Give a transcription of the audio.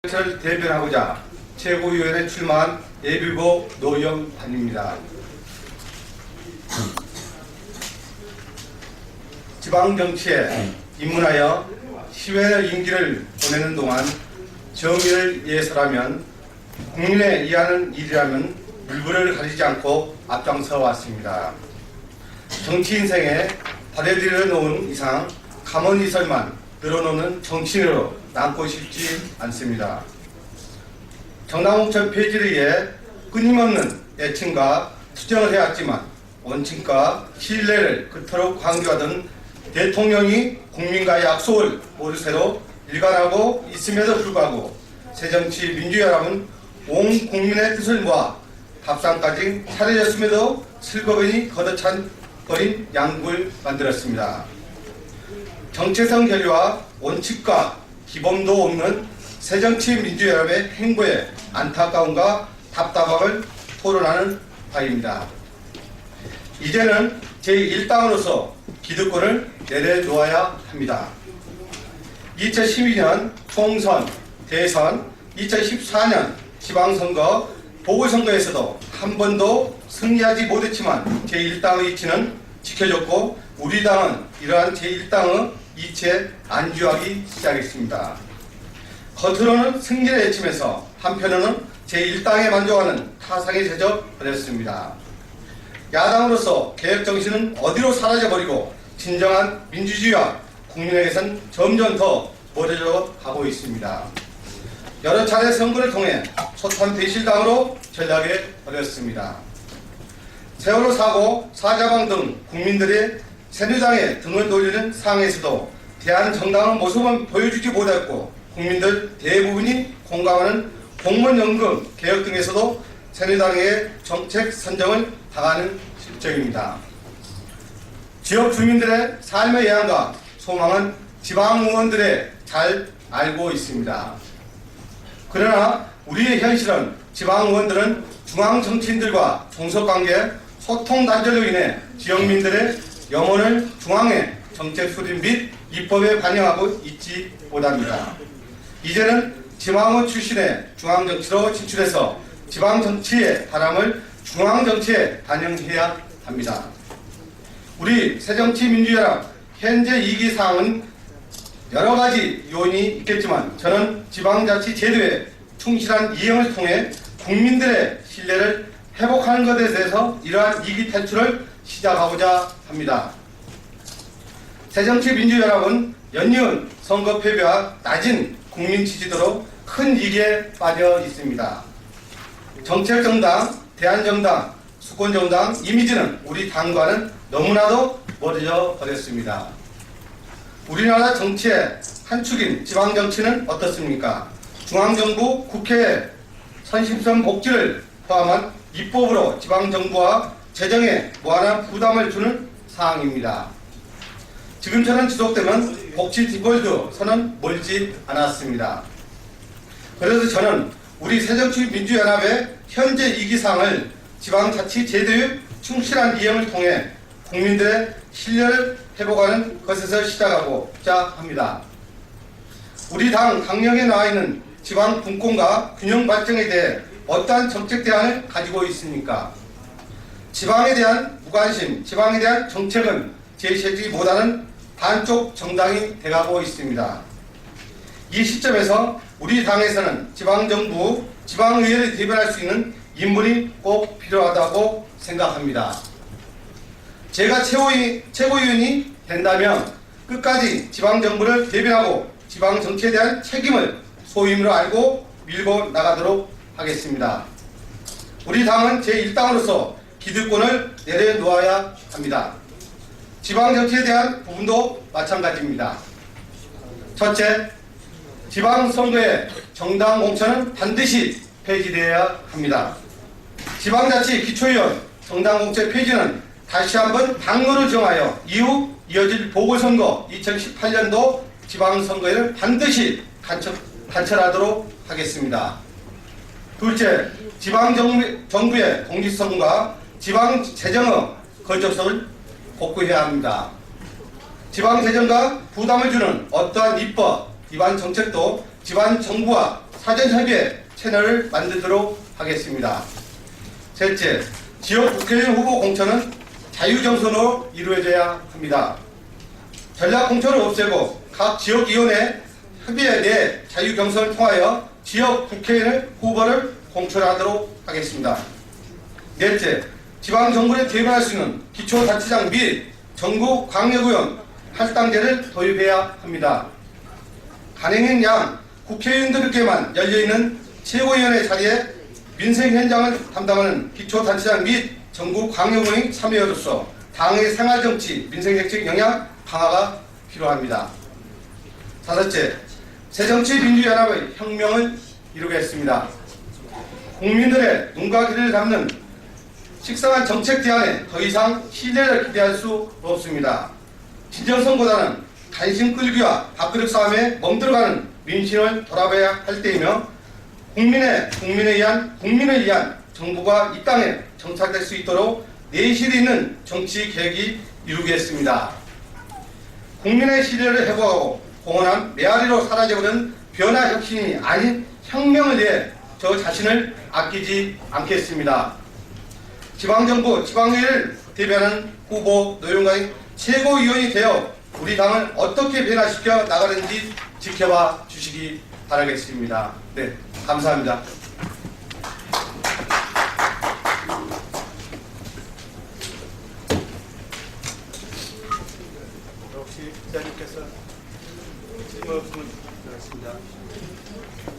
를 대변하고자 최고위원회에 출마한 예비후보 노영환입니다. 지방정치에 입문하여 10회 임기를 보내는 동안 정의를 위해서라면 국민에 이하는 일이라면 물불을 가리지 않고 앞장서 왔습니다. 정치 인생에 발해들여 놓은 이상 가만히설만 늘어놓는 정치인으로 남고 싶지 않습니다. 정당공천 폐지를 위해 끊임없는 애칭과 투쟁을 해왔지만 원칙과 신뢰를 그토록 강조하던 대통령이 국민과의 약속을 모두 새로 일관하고 있음에도 불구하고 새정치 민주연합은 온 국민의 뜻을 모아 밥상까지 차려졌음에도 슬그머니 걷어찬 버린 양국을 만들었습니다. 정체성 결의와 원칙과 기본도 없는 새정치민주연합의 행보에 안타까움과 답답함을 토론하는 바입니다. 이제는 제1당으로서 기득권을 내려놓아야 합니다. 2012년 총선, 대선, 2014년 지방선거, 보궐선거에서도 한 번도 승리하지 못했지만 제1당의 이치는 지켜졌고 우리 당은 이러한 제1당의 이치에 안주하기 시작했습니다. 겉으로는 승리를 외치면서 한편으로는 제1당에 만족하는 타상에 젖어 버렸습니다. 야당으로서 개혁정신은 어디로 사라져버리고 진정한 민주주의와 국민에게선 점점 더 멀어져 가고 있습니다. 여러 차례 선거를 통해 소탄 배실당으로 전락해 버렸습니다. 세월호 사고, 사자방 등 국민들의 새누리당에 등을 돌리는 상황에서도 대한정당의 모습은 보여주지 못했고 국민들 대부분이 공감하는 공무원연금 개혁 등에서도 새누리당의 정책 선정을 당하는 실정입니다. 지역 주민들의 삶의 예안과 소망은 지방 의원들에 잘 알고 있습니다. 그러나 우리의 현실은 지방 의원들은 중앙 정치인들과 종속관계 소통 단절로 인해 지역민들의 영혼을 중앙에 정책 수립 및 입법에 반영하고 있지 못합니다. 이제는 지방의 출신의 중앙정치로 진출해서 지방정치의 바람을 중앙정치에 반영해야 합니다. 우리 새정치민주연합 현재 이기사항은 여러가지 요인이 있겠지만 저는 지방자치 제도의 충실한 이행을 통해 국민들의 신뢰를 회복하는 것에 대해서 이러한 위기 탈출을 시작하고자 합니다. 새정치민주연합은 연이은 선거 패배와 낮은 국민 지지도로 큰 위기에 빠져 있습니다. 정책정당, 대한정당, 수권정당 이미지는 우리 당과는 너무나도 멀어져 버렸습니다. 우리나라 정치의 한 축인 지방정치는 어떻습니까? 중앙정부, 국회의 선심성 복지를 포함한 입법으로 지방정부와 재정에 무한한 부담을 주는 사항입니다. 지금처럼 지속되면 복지 디폴트 선은 멀지 않았습니다. 그래서 저는 우리 새정치민주연합의 현재 이기사항을 지방자치 제도의 충실한 이행을 통해 국민들의 신뢰를 회복하는 것에서 시작하고자 합니다. 우리 당 강령에 나와있는 지방 분권과 균형 발전에 대해 어떠한 정책 대안을 가지고 있습니까? 지방에 대한 무관심, 지방에 대한 정책은 제시하지 못하는 반쪽 정당이 돼가고 있습니다. 이 시점에서 우리 당에서는 지방정부, 지방의회를 대변할 수 있는 인물이 꼭 필요하다고 생각합니다. 제가 최고위원이 된다면 끝까지 지방정부를 대변하고 지방정치에 대한 책임을 소임으로 알고 밀고 나가도록 하겠습니다. 우리 당은 제1당으로서 기득권을 내려놓아야 합니다. 지방정치에 대한 부분도 마찬가지입니다. 첫째, 지방선거의 정당 공천은 반드시 폐지되어야 합니다. 지방자치 기초위원 정당 공천 폐지는 다시 한번 당론을 정하여 이후 이어질 보궐선거 2018년도 지방선거에는 반드시 간철하도록 하겠습니다. 둘째, 지방정부의 공직선거와 지방재정의 걸접선을 복구해야 합니다. 지방재정과 부담을 주는 어떠한 입법, 위반 정책도 지방 정부와 사전협의 채널을 만들도록 하겠습니다. 셋째, 지역 국회의원 후보 공천은 자유경선으로 이루어져야 합니다. 전략 공천을 없애고 각 지역위원회 협의에 대해 자유경선을 통하여 지역 국회의원 후보를 공천하도록 하겠습니다. 넷째, 지방정부에 대변할 수 있는 기초자치장 및 전국광역의원 할당제를 도입해야 합니다. 가능한 양 국회의원들에게만 열려있는 최고위원회 자리에 민생 현장을 담당하는 기초단체장 및 전국광역의원이 참여로서 당의 생활정치, 민생정책 영향 강화가 필요합니다. 다섯째, 새정치민주연합의 혁명을 이루겠습니다. 국민들의 눈과 귀를 잡는 식상한 정책 대안에 더 이상 신뢰를 기대할 수 없습니다. 진정성보다는 간신 끌기와 밥그릇 싸움에 멍들어가는 민심을 돌아봐야 할 때이며 국민을 위한 정부가 이 땅에 정착될 수 있도록 내실 있는 정치 개혁이 이루겠습니다. 국민의 신뢰를 회복하고 공헌한 메아리로 사라져버린 변화 혁신이 아닌 혁명을 위해 저 자신을 아끼지 않겠습니다. 지방정부, 지방의회를 대변하는 후보 노영가의 최고위원이 되어 우리 당을 어떻게 변화시켜 나가는지 지켜봐 주시기 바라겠습니다. 네, 감사합니다. 혹시 기자님께서 질문 없으면 들어가겠습니다.